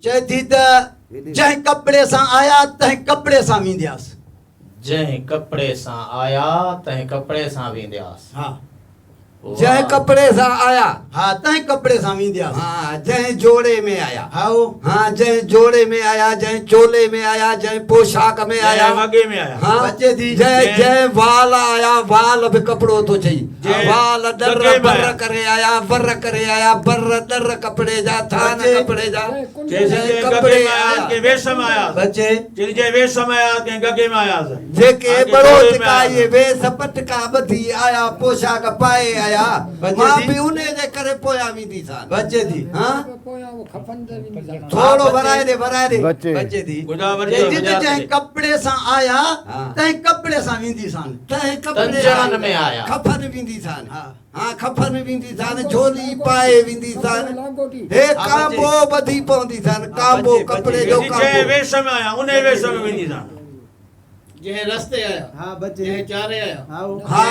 चए थी त जंहिं कपिड़े सां आया तंहिं कपिड़े सां वेंदियास। जंहिं कपिड़े सां आया तंहिं कपिड़े सां वेंदियास। हाँ जंहिं कपिड़े सां आया हाँ तंहिं कपिड़े सां वेंदियास। हाँ जंहिं जोड़े में आया हाओ हाँ जंहिं जोड़े में आया जंहिं चोले में आया जंहिं पोशाक में आया वगे में आया हाँ बचे थी जंहिं वाल आया वाल भी कपड़ो तो चई जंहिं वाल डर दगे में बर आया। करे आया बर करे आया बर डर कपड़े जा थान बचे। कपड़े जा जैसे जंहिं के कपड़े गगे में आया आया के वेश में आया बचे जे वेश में आया के गगे में आया जेके आगे बड़ो जोड़े में टिका आया। ये वे सपटका बधी आया पोशाक पाए आया बचे मां थी। भी उने जे करे पोया वेंदी सान बचे थी हाँ हाँ, थोड़ो बचे। भराए दे बचे थी गुदा वरी चए थी त गुदा जंहिं वरी। कपिड़े सां आया हाँ। तंहिं कपिड़े सां वेंदी सान। तंहिं कपड़े तंजणनि में आया। खफन वेंदी सान हाँ। हाँ खफन वेंदी सान झोली पाए वेंदी सान हे हाँ, कांबो बधी पवंदी सान कांबो बचे, कपड़े बचे। जो जे कांबो वेश में आया उन्हें वेश में वेंदी सान जंहिं रस्ते आया हाँ बचे जंहिं चारे आया हाँ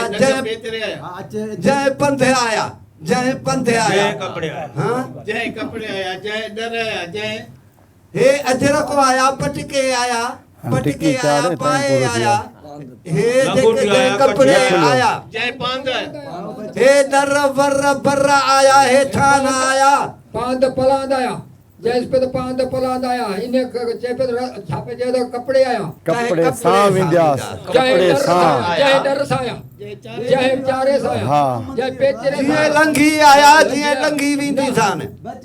जंहिं जंहिं पेतरे आया हाँ चए जय पंथे आया जय पंथे आया जंहिं कपड़े आया हाँ जंहिं कपिड़े आया जंहिं डर आया जंहिं हे अजरक आया पटके आया पटके आया पाए आया हे लंगोटी जेके आया, कपड़े कचरा आया जंहिं पांद आया हे दर वर आया हे थान आया पांद पलांद आया जैस पे तो पांद पलांद आया इन्हें चे पे छापे जे तो कपड़े आया कपड़े सां विंध्यास कपड़े सां जय डर साया जय चारे साया हाँ। जय पेचरे जिए साया लंघी आया जिए लंघी वेंदी सान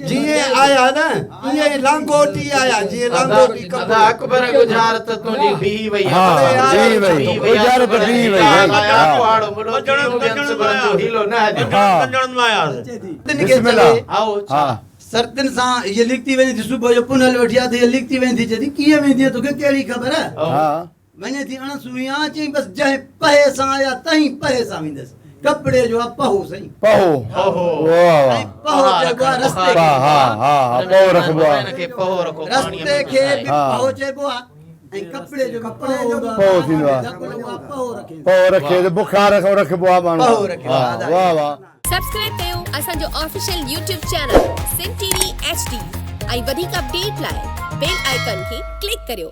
जिए आया न इए लांगोटी आया जिए लांगोटी अदा कपड़े अकबर गुजार त तुंहिंजी बीही वई हाँ जी वही गुजार तो भी वही हाँ कुहाड़ो बुढ़ो कंजणनि वंश में बरन जो हीलो न हलियो। हाँ। कंजणनि में आया बिस्मिल्लाह आओ हाँ सर्तिन सां ये लिखती वेंदी थी सुबुह जो पुनल वठी आ त ये लिखती वेंदी चए थी कीअं वेंदी आहे तोखे कहिड़ी ख़बर आहे हाँ वञे थी अणसुईं चई बसि जंहिं पहे सां आया तंहिं पहे सां वेंदसि कपिड़े जो आहे पहो सही पहो ओहो वाह ऐं पहो जेको आहे रस्ते खे हाँ हाँ हाँ पहो रखबो आहे हिनखे पहो रखो पाणीअ रस्ते में खे बि हाँ। पहो चइबो आहे ऐं कपिड़े जो बि पहो हूंदो आहे। पहो थींदो आहे। जेको लॻो आहे पहो रखे पहो रखे तो बुखार रखबो आहे माण्हू पहो रखे हाँ वाह वाह सब्सक्राइब कयो असांजो official YouTube channel Singh TV HD ऐं वधीक अपडेट लाइ बेल आइकन खे क्लिक करियो।